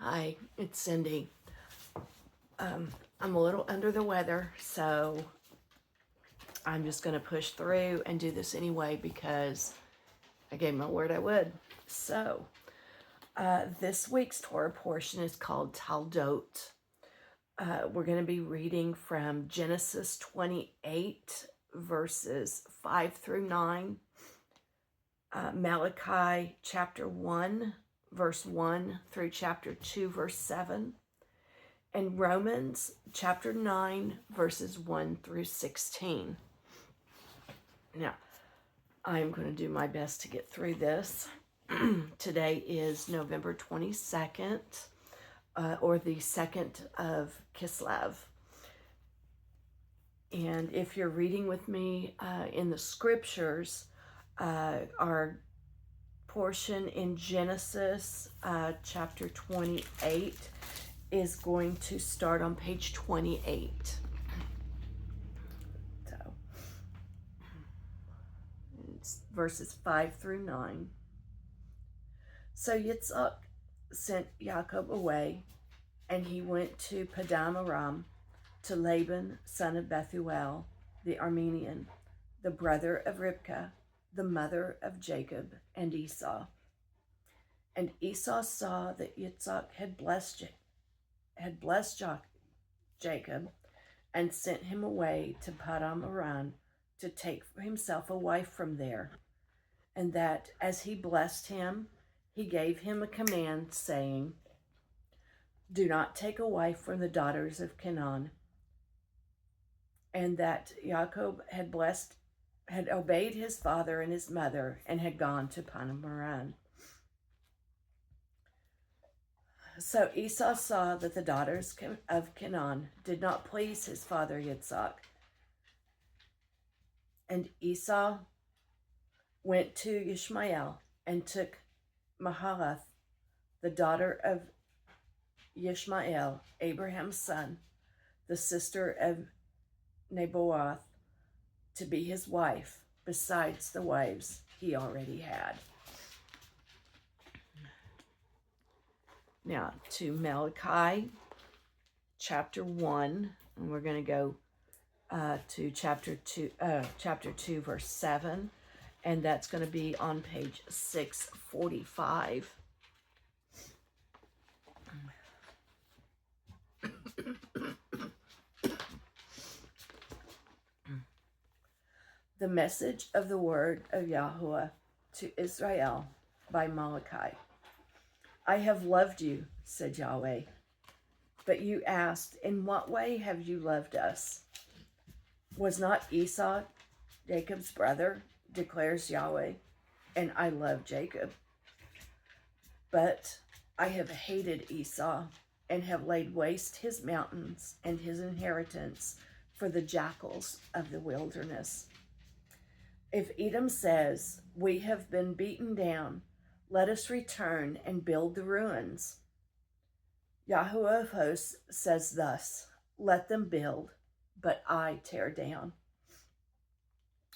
Hi, it's Cindy. I'm a little under the weather, so I'm just going to push through and do this anyway because I gave my word I would. So, this week's Torah portion is called Toldot. We're going to be reading from Genesis 28, verses 5 through 9, Malachi chapter 1, verse 1 through chapter 2, verse 7, and Romans chapter 9, verses 1 through 16. Now, I'm going to do my best to get through this. Today is November 22nd, or the 2nd of Kislev. And if you're reading with me in the scriptures, our portion in Genesis chapter 28 is going to start on page 28. So, it's verses 5 through 9. So Yitzhak sent Jacob away, and he went to Paddan Aram, to Laban, son of Bethuel, the Aramean, the brother of Ribkah, the mother of Jacob and Esau. And Esau saw that Yitzhak had blessed Jacob, and sent him away to Paddan Aram to take himself a wife from there, and that as he blessed him, he gave him a command, saying, "Do not take a wife from the daughters of Canaan." And that Jacob had obeyed his father and his mother, and had gone to Paddan Aram. So Esau saw that the daughters of Canaan did not please his father Yitzhak. And Esau went to Ishmael and took Mahalath, the daughter of Ishmael, Abraham's son, the sister of Nebaioth, to be his wife, besides the wives he already had. Now to Malachi chapter 1, and we're going to go to chapter 2, verse 7, and that's going to be on page 645. The message of the word of Yahweh to Israel by Malachi. I have loved you, said Yahweh. But you asked, in what way have you loved us? Was not Esau Jacob's brother, declares Yahweh, and I love Jacob. But I have hated Esau, and have laid waste his mountains and his inheritance for the jackals of the wilderness. If Edom says, we have been beaten down, let us return and build the ruins. Yahweh of hosts says thus, let them build, but I tear down.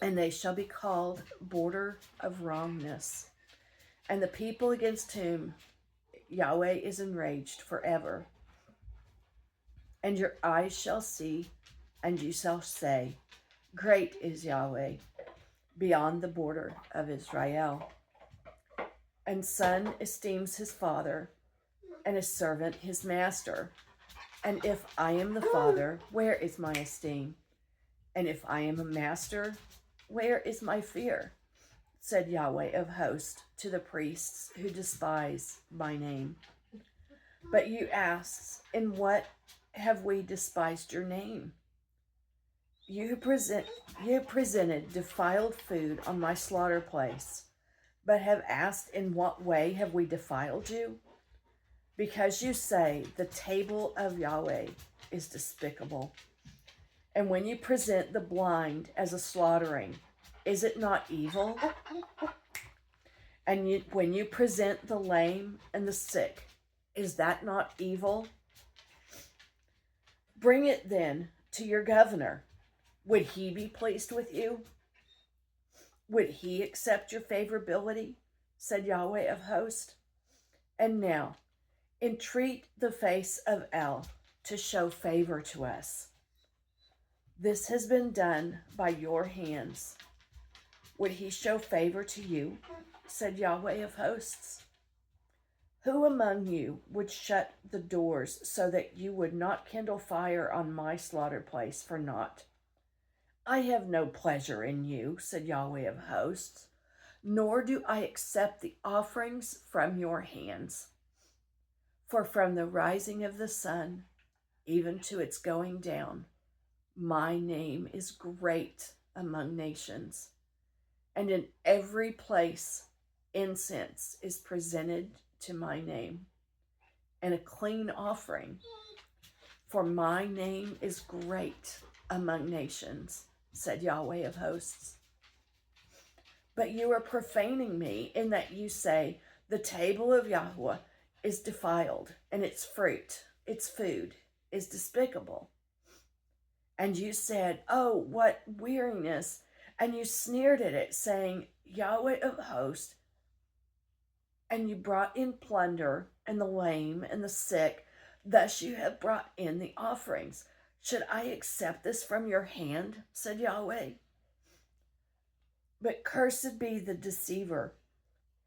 And they shall be called border of wrongness, and the people against whom Yahweh is enraged forever. And your eyes shall see, and you shall say, great is Yahweh, beyond the border of Israel. And son esteems his father, and a servant his master. And if I am the father, where is my esteem? And if I am a master, where is my fear? Said Yahweh of hosts to the priests who despise my name. But you ask, in what have we despised your name? You presented defiled food on my slaughter place, but have asked, in what way have we defiled you? Because you say, the table of Yahweh is despicable. And when you present the blind as a slaughtering, is it not evil? And when you present the lame and the sick, is that not evil? Bring it then to your governor. Would he be pleased with you? Would he accept your favorability? Said Yahweh of hosts. And now, Entreat the face of El to show favor to us. This has been done by your hands. Would he show favor to you? Said Yahweh of hosts. Who among you would shut the doors so that you would not kindle fire on my slaughter place for naught? I have no pleasure in you, said Yahweh of hosts, nor do I accept the offerings from your hands. For from the rising of the sun, even to its going down, my name is great among nations, and in every place incense is presented to my name, and a clean offering, for my name is great among nations, said Yahweh of hosts. But you are profaning me in that you say, the table of Yahweh is defiled, and its fruit, its food, is despicable. And you said, oh, what weariness, and you sneered at it, saying, Yahweh of hosts, and you brought in plunder, and the lame, and the sick, thus you have brought in the offerings. Should I accept this from your hand, said Yahweh? But cursed be the deceiver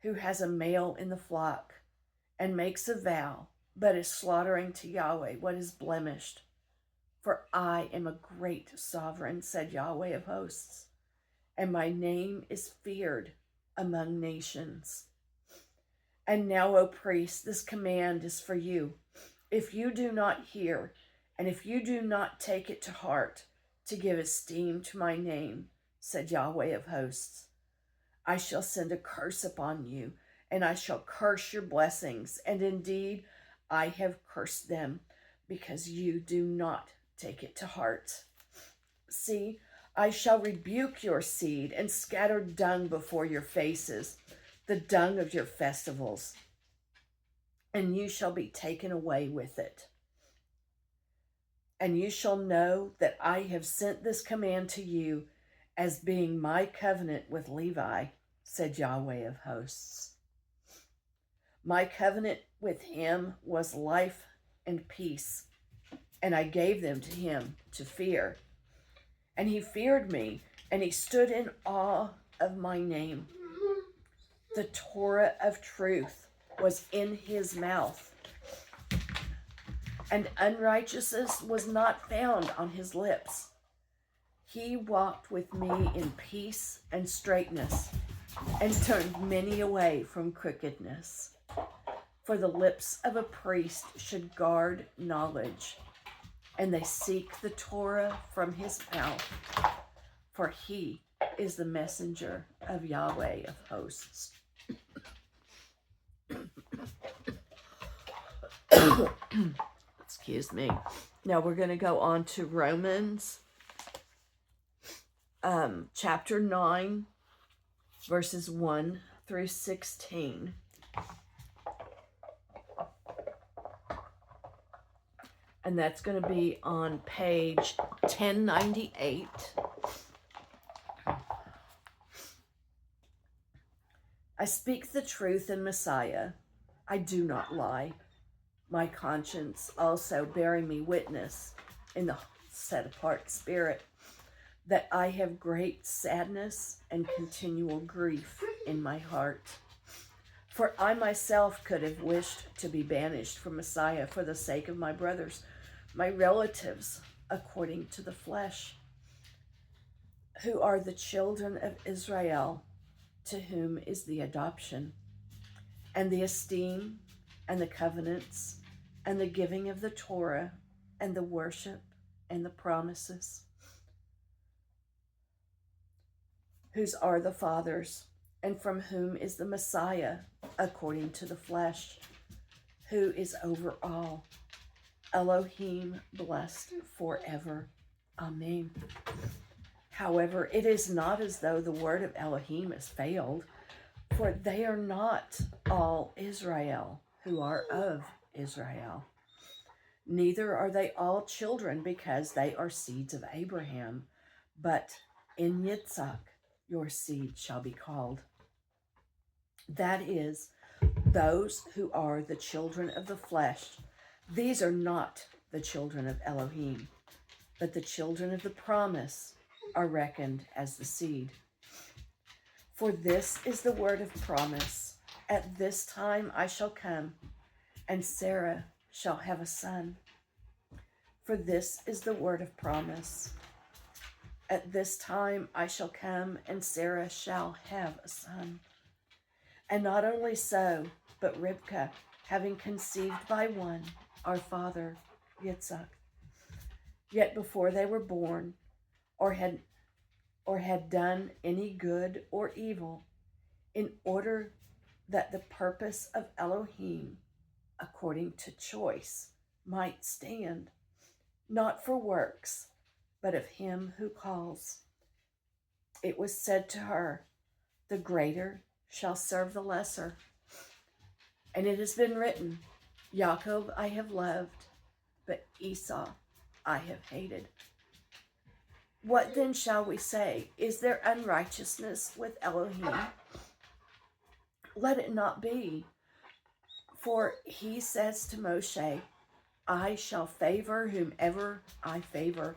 who has a male in the flock, and makes a vow, but is slaughtering to Yahweh what is blemished. For I am a great sovereign, said Yahweh of hosts, and my name is feared among nations. And now, O priest, this command is for you. If you do not hear, and if you do not take it to heart, to give esteem to my name, said Yahweh of hosts, I shall send a curse upon you, and I shall curse your blessings. And indeed, I have cursed them, because you do not take it to heart. See, I shall rebuke your seed and scatter dung before your faces, the dung of your festivals, and you shall be taken away with it. And you shall know that I have sent this command to you as being my covenant with Levi, said Yahweh of hosts. My covenant with him was life and peace, and I gave them to him to fear. And he feared me, and he stood in awe of my name. The Torah of truth was in his mouth, and unrighteousness was not found on his lips. He walked with me in peace and straightness, and turned many away from crookedness. For the lips of a priest should guard knowledge, and they seek the Torah from his mouth, for he is the messenger of Yahweh of hosts. Excuse me. Now we're going to go on to Romans chapter 9, verses 1 through 16. And that's going to be on page 1098. I speak the truth in Messiah. I do not lie. My conscience also bearing me witness in the set-apart spirit that I have great sadness and continual grief in my heart. For I myself could have wished to be banished from Messiah for the sake of my brothers, my relatives according to the flesh, who are the children of Israel, to whom is the adoption, and the esteem, and the covenants, and the giving of the Torah, and the worship, and the promises, whose are the fathers, and from whom is the Messiah, according to the flesh, who is over all, Elohim, blessed forever. Amen. However, it is not as though the word of Elohim has failed, for they are not all Israel who are of Israel. Neither are they all children, because they are seeds of Abraham, but in Yitzhak your seed shall be called. That is, Those who are the children of the flesh, these are not the children of Elohim, but the children of the promise are reckoned as the seed. For this is the word of promise. At this time I shall come, and Sarah shall have a son. For this is the word of promise. At this time I shall come, and Sarah shall have a son. And not only so, but Ribkah, having conceived by one, our father, Yitzhak, yet before they were born, or had done any good or evil, in order that the purpose of Elohim, according to choice, might stand, not for works, but of him who calls. It was said to her, the greater shall serve the lesser. And it has been written, Jacob I have loved, but Esau I have hated. What then shall we say? Is there unrighteousness with Elohim? Let it not be. For he says to Moshe, I shall favor whomever I favor,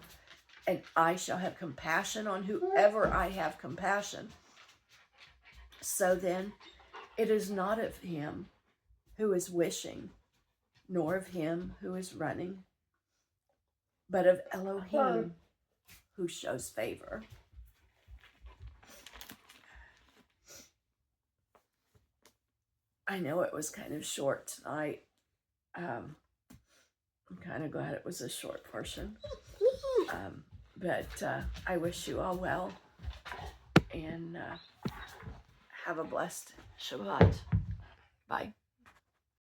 and I shall have compassion on whoever I have compassion. So then, it is not of him who is wishing, nor of him who is running, but of Elohim who shows favor. I know it was kind of short tonight. I'm kind of glad it was a short portion. But I wish you all well, and have a blessed Shabbat. Bye.